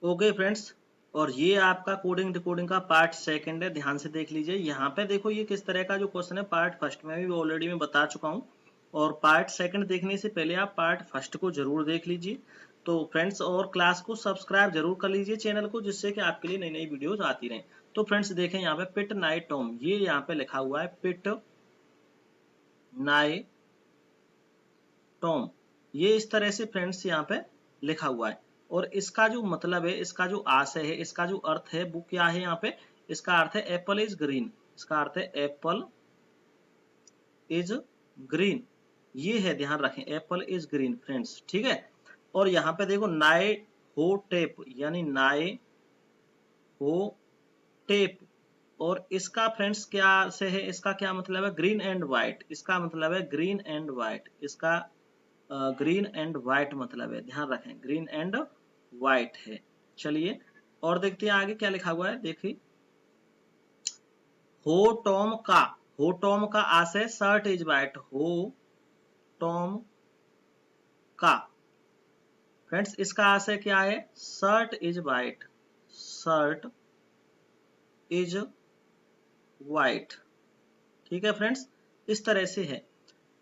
Okay friends, और ये आपका कोडिंग डिकोडिंग का पार्ट सेकंड है। ध्यान से देख लीजिए। यहाँ पे देखो ये किस तरह का जो क्वेश्चन है, पार्ट फर्स्ट में भी ऑलरेडी मैं बता चुका हूँ, और पार्ट सेकंड देखने से पहले आप पार्ट फर्स्ट को जरूर देख लीजिए। तो फ्रेंड्स, और क्लास को सब्सक्राइब जरूर कर लीजिए चैनल को, जिससे कि आपके लिए नई नई वीडियोज आती रहें। तो फ्रेंड्स देखें यहाँ पे पिट नाइट टॉम, ये यहाँ पे लिखा हुआ है पिट नाइट टॉम, ये इस तरह से फ्रेंड्स यहाँ पे लिखा हुआ है। और इसका जो मतलब है, इसका जो आशय है, इसका जो अर्थ है वो क्या है यहाँ पे? इसका अर्थ है एप्पल इज ग्रीन। इसका अर्थ है एप्पल इज ग्रीन, ये है, ध्यान रखें, एप्पल इज ग्रीन फ्रेंड्स, ठीक है। और यहाँ पे देखो नाए हो टेप, यानी नाए हो टेप, और इसका फ्रेंड्स क्या से है, इसका क्या मतलब है? ग्रीन एंड व्हाइट, इसका मतलब है ग्रीन एंड व्हाइट, इसका ग्रीन एंड व्हाइट मतलब है, ध्यान रखें, ग्रीन एंड व्हाइट है। चलिए और देखते हैं आगे क्या लिखा हुआ है। देखिए, हो टॉम का, हो टॉम का आशय शर्ट इज व्हाइट, हो टॉम का, फ्रेंड्स इसका आशय क्या है? Shirt is white, shirt is white, ठीक है फ्रेंड्स, इस तरह से है।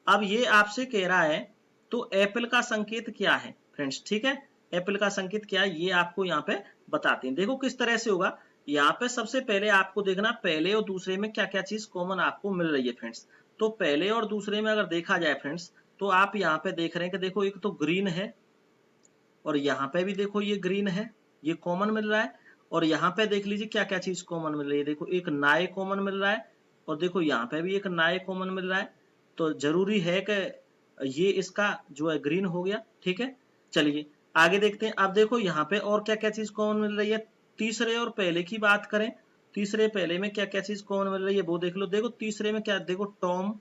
अब ये आपसे कह रहा है तो एप्पल का संकेत क्या है फ्रेंड्स, ठीक है, एप्पल का संकेत क्या है ये आपको यहाँ पे बताते हैं। देखो किस तरह से होगा। यहाँ पे सबसे पहले आपको देखना पहले और दूसरे में क्या क्या चीज कॉमन आपको मिल रही है फ्रेंड्स। तो पहले और दूसरे में अगर देखा जाए फ्रेंड्स, तो आप यहाँ पे देख रहे हैं कि देखो एक तो ग्रीन है, और यहाँ पे भी देखो ये ग्रीन है, ये कॉमन मिल रहा है। और यहाँ पे देख लीजिए क्या क्या चीज कॉमन मिल रही है। देखो एक नाए कॉमन मिल रहा है, और देखो यहाँ पे भी एक नाए कॉमन मिल रहा है। तो जरूरी है कि ये इसका जो है ग्रीन हो गया, ठीक है। चलिए आगे देखते हैं। अब देखो यहाँ पे और क्या क्या चीज कॉमन मिल रही है। तीसरे और पहले की बात करें, तीसरे पहले में क्या क्या चीज कॉमन मिल रही है वो देख लो। देखो तीसरे में क्या, देखो टॉम,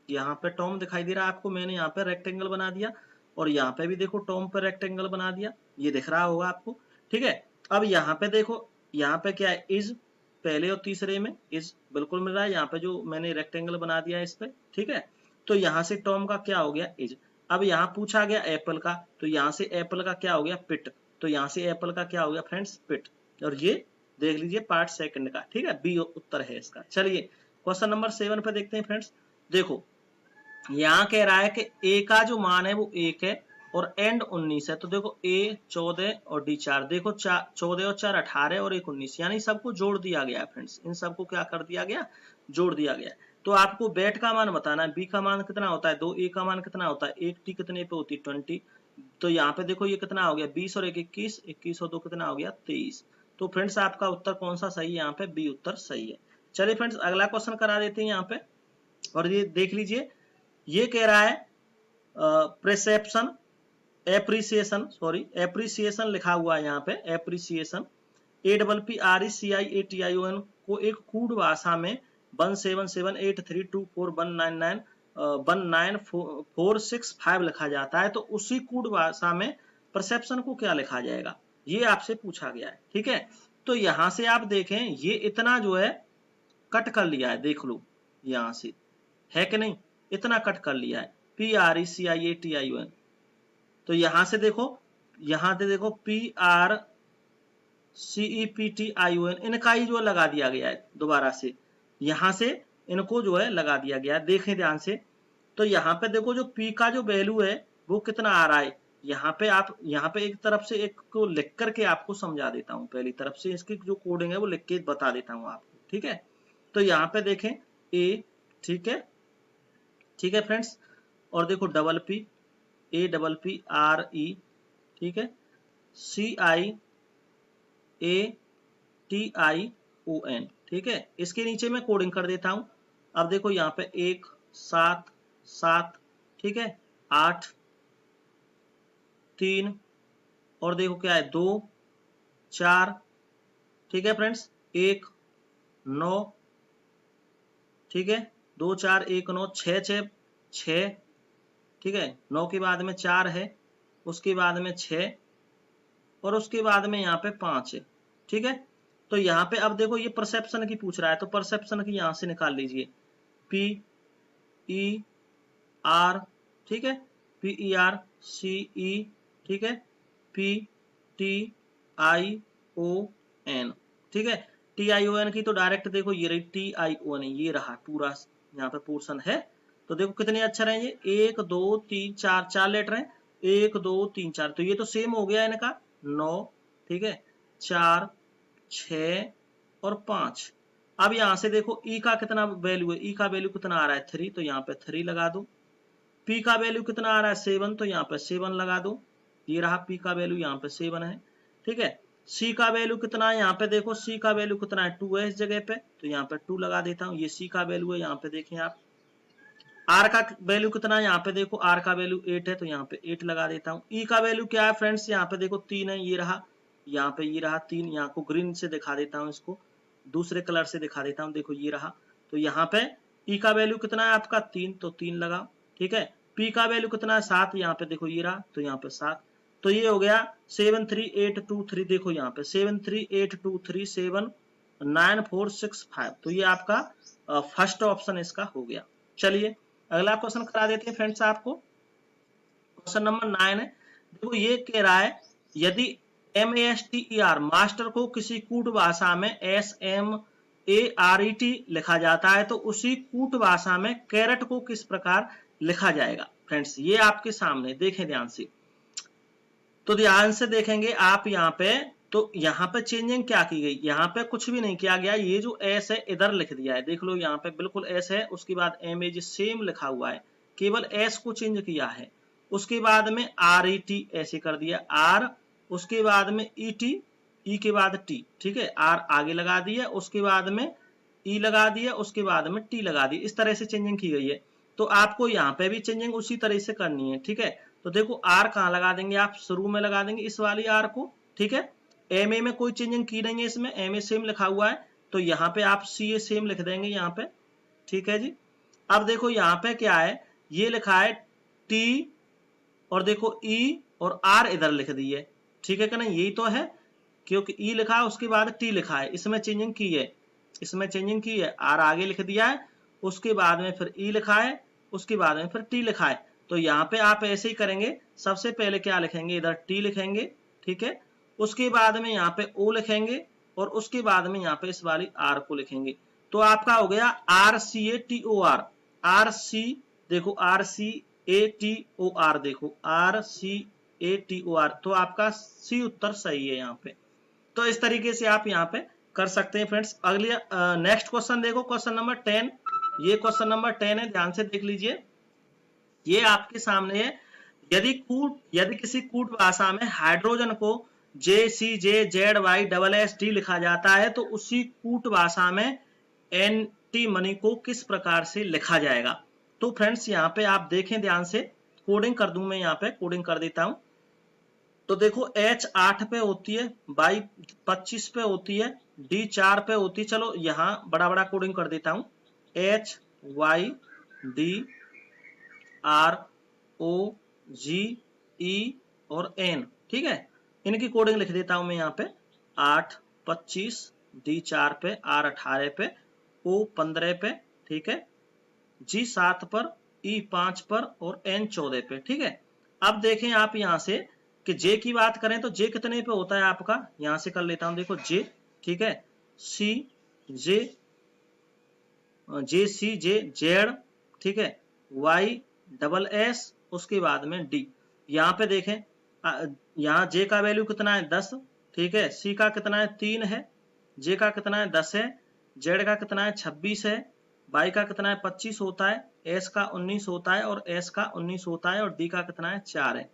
यहाँ पे टॉम दिखाई दे रहा है आपको, मैंने यहाँ पे रेक्टेंगल बना दिया, और यहाँ पे भी देखो टॉम पे रेक्टेंगल बना दिया, ये दिख रहा होगा आपको, ठीक है। अब यहाँ पे देखो, यहाँ पे क्या है, इज, पहले और तीसरे में इज बिल्कुल मिल रहा है, यहाँ पे जो मैंने रेक्टेंगल बना दिया है इस पे, ठीक है। तो यहाँ से टॉम का क्या हो गया? इज। अब यहाँ पूछा गया एप्पल का, तो यहाँ से एप्पल का क्या हो गया? पिट। तो यहाँ से एप्पल का क्या हो गया फ्रेंड्स? पिट। और ये देख लीजिए पार्ट सेकंड का, ठीक है, बी उत्तर है इसका। चलिए क्वेश्चन नंबर 7 पे देखते हैं फ्रेंड्स। देखो यहाँ कह रहा है कि ए का जो मान है वो 1 है, और एंड 19 है। तो देखो ए 14 और डी 4, देखो 14 और 4 18 और 1 19, यानी सबको जोड़ दिया गया है फ्रेंड्स। इन सबको क्या कर दिया गया? जोड़ दिया गया। तो आपको बेट का मान बताना है, बी का मान कितना होता है 2, ए का मान कितना होता है 1, टी कितने पे होती है 20। तो यहाँ पे देखो ये कितना हो गया 20 और 1 21, 21 और 2 कितना हो गया 23। तो फ्रेंड्स आपका उत्तर कौन सा सही है? यहाँ पे बी उत्तर सही है। चलिए फ्रेंड्स अगला क्वेश्चन करा देते हैं यहाँ पे, और ये देख लीजिए। ये कह रहा है प्रिसेप्शन, एप्रिसिएशन, सॉरी एप्रिसिएशन लिखा हुआ है यहाँ पे, एप्रिसिएशन, APPRECIATION को एक कूट भाषा में 177832419919465 लिखा जाता है। तो उसी कूट भाषा में परसेप्शन को क्या लिखा जाएगा, ये आपसे पूछा गया है, ठीक है। तो यहां से आप देखें ये इतना जो है कट कर लिया है, देख लो यहां से, है कि नहीं, इतना कट कर लिया है, PRECIATION। तो यहां से देखो, यहां से देखो PRCEPTION, इनका ही जो लगा दिया गया है दोबारा से, यहां से इनको जो है लगा दिया गया है, देखें ध्यान से। तो यहाँ पे देखो जो P का जो वैल्यू है वो कितना आ रहा है, यहाँ पे आप, यहाँ पे एक तरफ से एक को लिख करके आपको समझा देता हूँ, पहली तरफ से इसकी जो कोडिंग है वो लिख के बता देता हूँ आपको, ठीक है। तो यहाँ पे देखें A, ठीक है, ठीक है फ्रेंड्स, और देखो डबल पी, APPRE, ठीक है, CIATION, ठीक है। इसके नीचे मैं कोडिंग कर देता हूं। अब देखो यहाँ पे 1 7 7, ठीक है, 8 3, और देखो क्या है 2 4, ठीक है फ्रेंड्स, 1 9, ठीक है, 2 4 1 9, 6 6 6, ठीक है, 9 के बाद में 4 है, उसके बाद में 6, और उसके बाद में यहाँ पे 5 है, ठीक है। तो यहाँ पे अब देखो ये परसेप्शन की पूछ रहा है, तो परसेप्शन की यहाँ से निकाल लीजिए, PER, ठीक है, PERCE, ठीक है, PTION, TION, ठीक है। TION की तो डायरेक्ट देखो ये रही TION, ये रहा पूरा यहाँ पे पोर्शन है। तो देखो कितने अक्षर हैं ये, 1 2 3 4, 4 लेटर हैं, 1 2 3 4, तो ये तो सेम हो गया इनका 9, ठीक है, 4 6 और 5। अब यहाँ से देखो ई का कितना वैल्यू है, ई का वैल्यू कितना आ रहा है 3, तो यहाँ पे 3 लगा दो। पी का वैल्यू कितना आ रहा है 7, तो यहाँ पे 7 लगा दो। ये रहा पी का वैल्यू, यहाँ पे 7 है, ठीक है। सी का वैल्यू कितना है, यहाँ पे देखो सी का वैल्यू कितना है 2 है इस जगह पे, तो यहाँ पे 2 लगा देता हूँ। ये सी का वैल्यू है, यहाँ पे देखें आप। आर का वैल्यू कितना है, यहाँ पे देखो आर का वैल्यू 8 है, तो यहाँ पे 8 लगा देता हूँ। ई का वैल्यू क्या है फ्रेंड्स, यहाँ पे देखो 3 है, ये रहा, यहाँ पे ये रहा 3, यहाँ को ग्रीन से दिखा देता हूँ, इसको दूसरे कलर से दिखा देता हूँ, देखो ये रहा। तो यहाँ पे ई का वैल्यू कितना है आपका 3, तो 3 लगा, ठीक है। पी का वैल्यू कितना है 7, यहाँ पे देखो ये रहा, तो यहाँ पे 7। तो ये हो गया 7 3 8 2 3, देखो यहाँ पे 7 3 8 2 3 7 9 4 6 5, तो ये आपका फर्स्ट ऑप्शन इसका हो गया। चलिए अगला क्वेश्चन करा देते हैं फ्रेंड्स आपको। क्वेश्चन नंबर 9 है, देखो ये कह रहा है यदि MASTER मास्टर को किसी कूट भाषा में SMARET लिखा जाता है तो उसी कूट भाषा में कैरेट को किस प्रकार लिखा जाएगा। फ्रेंड्स ये आपके सामने देखें ध्यान से, तो ध्यान से देखेंगे आप यहाँ पे, तो यहाँ पे चेंजिंग क्या की गई, यहाँ पे कुछ भी नहीं किया गया। ये जो एस है इधर लिख दिया है, देख लो यहाँ पे बिल्कुल एस है, उसके बाद एमएज सेम लिखा हुआ है, केवल एस को चेंज किया है। उसके बाद में RET ऐसे कर दिया, आर, उसके बाद में ET, ई के बाद टी, ठीक है, आर आगे लगा दिया, उसके बाद में ई लगा दिया, उसके बाद में टी लगा दी, इस तरह से चेंजिंग की गई है। तो आपको यहाँ पे भी चेंजिंग उसी तरह से करनी है, ठीक है। तो देखो आर कहाँ लगा देंगे आप, शुरू में लगा देंगे इस वाली आर को, ठीक है। एमए में कोई चेंजिंग की नहीं है, इसमें एमए सेम लिखा हुआ है, तो यहाँ पे आप सीए सेम लिख देंगे यहाँ पे, ठीक है जी। अब देखो यहाँ पे क्या है, ये लिखा है टी और देखो ई और आर इधर लिख दी है, ठीक है कि नहीं, यही तो है, क्योंकि ई लिखा है उसके बाद टी लिखा है, इसमें चेंजिंग की है, इसमें चेंजिंग की है, आर आगे लिख दिया है, उसके बाद में फिर ई लिखा है, उसके बाद में फिर टी लिखा है। तो यहाँ पे आप ऐसे ही करेंगे, सबसे पहले क्या लिखेंगे, इधर टी लिखेंगे, ठीक है, उसके बाद में यहाँ पे ओ लिखेंगे और उसके बाद में यहाँ पे इस वाली आर को लिखेंगे। तो आपका हो गया RCATOR, आर सी, देखो RCATOR, देखो RCATOR, तो आपका सी उत्तर सही है यहाँ पे। तो इस तरीके से आप यहाँ पे कर सकते हैं फ्रेंड्स। अगले नेक्स्ट क्वेश्चन देखो, क्वेश्चन नंबर 10, ये क्वेश्चन नंबर 10 है, ध्यान से देख लीजिए। ये आपके सामने है, यदि किसी कूट भाषा में हाइड्रोजन को JCJZYSSD लिखा जाता है तो उसी कूट भाषा में एंटीमनी को किस प्रकार से लिखा जाएगा। तो फ्रेंड्स यहाँ पे आप देखें ध्यान से, कोडिंग कर दूं मैं, यहाँ पे कोडिंग कर देता हूं। तो देखो H 8 पे होती है, Y 25 पे होती है, D 4 पे होती है। चलो यहाँ बड़ा बड़ा कोडिंग कर देता हूं, HYDROGE और N, ठीक है, इनकी कोडिंग लिख देता हूं मैं यहाँ पे। 8 25, D 4 पे, R 18 पे, O 15 पे, ठीक है, G 7 पर, E 5 पर और N 14 पे, ठीक है। अब देखें आप यहाँ से कि J की बात करें तो J कितने पे होता है आपका, यहाँ से कर लेता हूं, देखो J, ठीक है, JCJ, ठीक है, YSS, उसके बाद में D। यहाँ पे देखें, यहाँ J का वैल्यू कितना है 10, ठीक है, C का कितना है 3 है, J का कितना है 10 है, Z का कितना है 26 है, Y का कितना है 25 होता है, S का 19 होता है और S का 19 होता है और D का कितना है 4 है।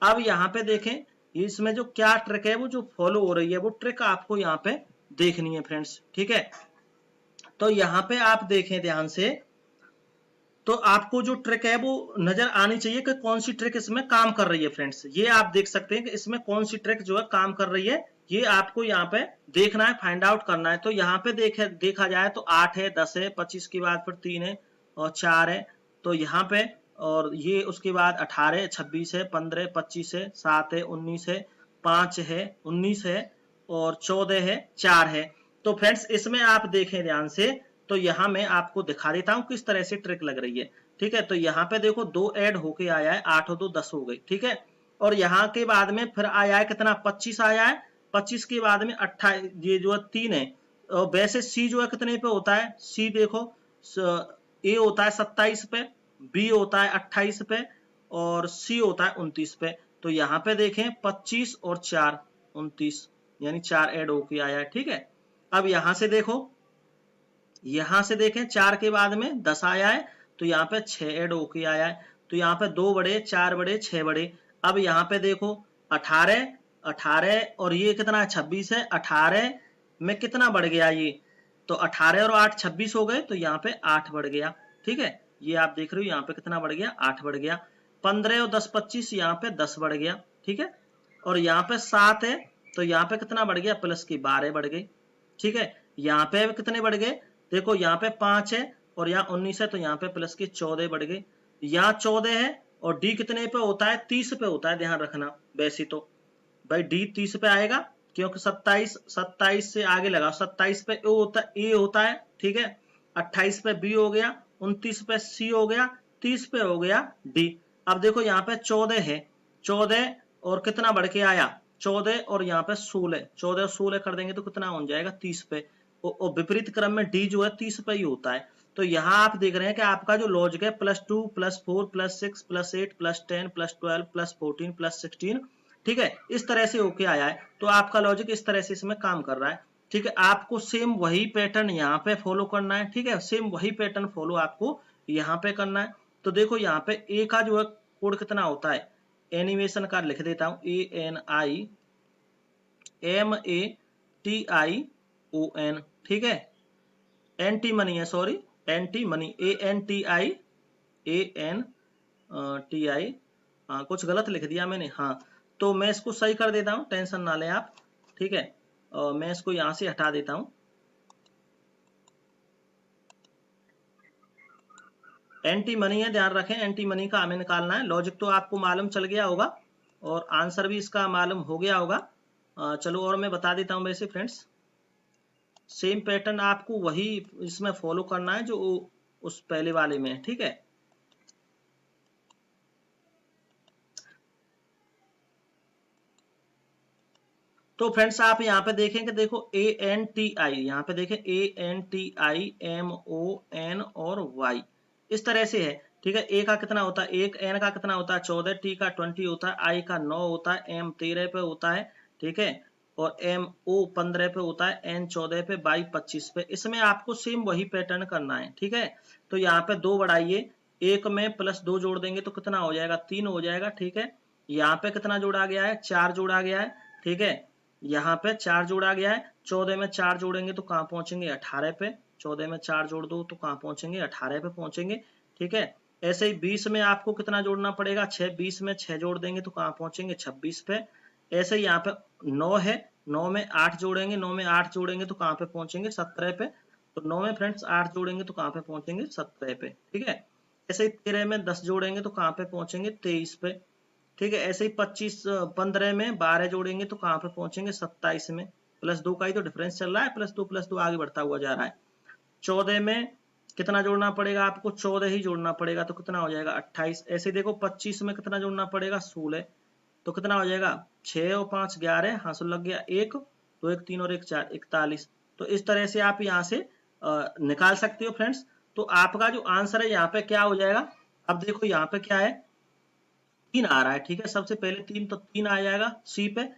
अब यहाँ पे देखें, इसमें जो क्या ट्रिक है वो जो फॉलो हो रही है, वो ट्रिक आपको यहाँ पे देखनी है फ्रेंड्स, ठीक है। तो यहाँ पे आप देखें ध्यान से, तो आपको जो ट्रिक है वो नजर आनी चाहिए कि कौन सी ट्रिक इसमें काम कर रही है फ्रेंड्स। ये आप देख सकते हैं कि इसमें कौन सी ट्रिक जो है काम कर रही है, ये आपको यहाँ पे देखना है, फाइंड आउट करना है। तो यहाँ पे देखा जाए तो 8 है, 10 है, 25 के बाद फिर 3 है और 4 है, तो यहाँ पे, और ये उसके बाद 18 है, 26 है, 15 25 है, 7 है, 19 है, 5 है, 19 है और 14 है, 4 है। तो फ्रेंड्स इसमें आप देखें ध्यान से, तो यहाँ मैं आपको दिखा देता हूँ किस तरह से ट्रिक लग रही है, ठीक है। तो यहाँ पे देखो 2 ऐड होके आया है, 8 और 2 10 हो गई, ठीक है। और यहाँ के बाद में फिर आया है कितना, 25 आया है, 25 के बाद में 28, ये जो है 3 है। और वैसे सी जो है कितने पे होता है, सी देखो ए होता है 27 पे, बी होता है 28 पे और सी होता है 29 पे। तो यहाँ पे देखें 25 और 4 29, यानी 4 ऐड होके आया है। ठीक है, अब यहाँ से देखो, यहाँ से देखें 4 के बाद में 10 आया है, तो यहाँ पे 6 ऐड होके आया है। तो यहाँ पे 2 बड़े, 4 बड़े, 6 बड़े। अब यहाँ पे देखो 18, 18 और ये कितना है 26 है, 18 में कितना बढ़ गया ये, तो 18 और 8 26 हो गए, तो यहाँ पे 8 बढ़ गया। ठीक है, ये आप देख रहे हो यहाँ पे कितना बढ़ गया, 8 बढ़ गया। 15 और 10 25, यहाँ पे 10 बढ़ गया। ठीक है, और यहाँ पे 7 है, तो यहाँ पे कितना बढ़ गया, प्लस की 12 बढ़ गई। ठीक है, यहाँ पे कितने बढ़ गए, देखो यहाँ पे 5 है और यहाँ 19 है, तो यहाँ पे प्लस की 14 बढ़ गई। यहाँ 14 है और डी कितने पे होता है, 30 पे होता है, ध्यान रखना। वैसे तो भाई डी 30 पे आएगा, क्योंकि 27 से आगे लगाओ, 27 पे ए होता है। ठीक है, 28 पे बी हो गया, 29 पे सी हो गया, 30 पे हो गया डी। अब देखो यहाँ पे 14 है, 14 और कितना बढ़ के आया, 14 और यहाँ पे 16, 14 और 16 कर देंगे तो कितना हो जाएगा, 30 पे। और विपरीत क्रम में डी जो है 30 पे ही होता है। तो यहाँ आप देख रहे हैं कि आपका जो लॉजिक है +2 +4 +6 +8 +10 +12 +14 +16, ठीक है, इस तरह से होके आया है। तो आपका लॉजिक इस तरह से इसमें काम कर रहा है। ठीक है, आपको सेम वही पैटर्न यहाँ पे फॉलो करना है। ठीक है, सेम वही पैटर्न फॉलो आपको यहाँ पे करना है। तो देखो यहाँ पे ए का जो है कोड कितना होता है, एनिमेशन का लिख देता हूँ, ANIMATION। ठीक है, एंटी मनी है, सॉरी, एंटी मनी, ANTIANTI, हाँ कुछ गलत लिख दिया मैंने, हाँ तो मैं इसको सही कर देता हूँ, टेंशन ना लें आप। ठीक है, मैं इसको यहाँ से हटा देता हूँ। एंटी मनी है, ध्यान रखें, एंटी मनी का हमें निकालना है। लॉजिक तो आपको मालूम चल गया होगा और आंसर भी इसका मालूम हो गया होगा। चलो और मैं बता देता हूँ। वैसे फ्रेंड्स सेम पैटर्न आपको वही इसमें फॉलो करना है जो उस पहले वाले में है। ठीक है, तो फ्रेंड्स आप यहाँ पे देखें कि देखो ANTI, यहाँ पे देखें ANTIMON और Y इस तरह से है। ठीक है, ए का कितना होता है, एक एन का कितना होता है 14, टी का 20 होता है, आई का 9 होता है, एम 13 पे होता है। ठीक है, और एम ओ 15 पे होता है, एन 14 पे, वाई 25 पे। इसमें आपको सेम वही पैटर्न करना है। ठीक है, तो यहाँ पे 2 बढ़ाइए, एक में +2 जोड़ देंगे तो कितना हो जाएगा, 3 हो जाएगा। ठीक है, यहाँ पे कितना जोड़ा गया है, 4 जोड़ा गया है। ठीक है, यहाँ पे 4 जोड़ा गया है, 14 में 4 जोड़ेंगे तो कहाँ पहुंचेंगे, 18 पे। 14 में 4 जोड़ दो तो कहाँ पहुंचेंगे, 18 पे पहुंचेंगे। ठीक है, ऐसे ही 20 में आपको कितना जोड़ना पड़ेगा, 6, 20 में 6 जोड़ देंगे तो कहाँ पहुंचेंगे, 26 पे। ऐसे ही यहाँ पे 9 है, 9 में 8 जोड़ेंगे, 9 में 8 जोड़ेंगे तो कहाँ पे पहुंचेंगे, 17 पे। तो 9 में फ्रेंड्स 8 जोड़ेंगे तो कहाँ पे पहुंचेंगे, 17 पे। ठीक है, ऐसे ही 13 में 10 जोड़ेंगे तो कहाँ पे पहुंचेंगे, 23 पे। ठीक है, ऐसे ही 15 में 12 जोड़ेंगे तो कहाँ पे पहुंचेंगे, 27 में। +2 का ही तो डिफरेंस चल रहा है, +2 आगे बढ़ता हुआ जा रहा है। 14 में कितना जोड़ना पड़ेगा आपको, 14 ही जोड़ना पड़ेगा तो कितना हो जाएगा, 28। ऐसे देखो 25 में कितना जोड़ना पड़ेगा, 16, तो कितना हो जाएगा, 6 और 5 11, हाँ सो लग गया, 1 2 1 3 और 1 4, 41। तो इस तरह से आप यहाँ से निकाल सकते हो फ्रेंड्स। तो आपका जो आंसर है यहाँ पे क्या हो जाएगा, अब देखो यहाँ पे क्या है, 3 आ रहा है। ठीक है, सबसे पहले 3, तो 3 आ जाएगा सी पे।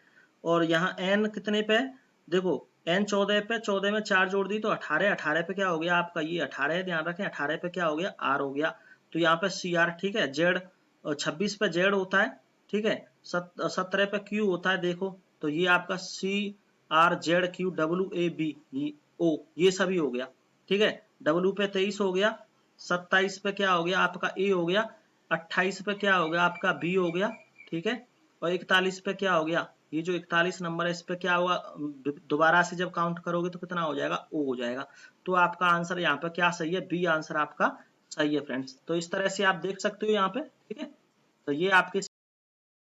और यहाँ एन कितने पे है, देखो एन 14 पे, 14 में 4 जोड़ दी तो 18, 18 पे क्या हो गया आपका, ये 18 है, ध्यान रखें, 18 पे क्या हो गया, आर हो गया। तो यहाँ पे सी आर। ठीक है, जेड 26 पे जेड होता है। ठीक है, 17 पे क्यू होता है, देखो तो ये आपका CRZQWAB ओ, ये सभी हो गया। ठीक है, डब्ल्यू पे 23 हो गया, 27 पे क्या हो गया आपका ए हो गया, 28 पे क्या हो गया आपका बी हो गया। ठीक है, और 41 पे क्या हो गया, ये जो 41 नंबर है इस पे क्या होगा, दोबारा से जब काउंट करोगे तो कितना हो जाएगा, ओ हो जाएगा। तो आपका आंसर यहाँ पे क्या सही है, बी आंसर आपका सही है फ्रेंड्स। तो इस तरह से आप देख सकते हो यहाँ पे। ठीक है, तो ये आपके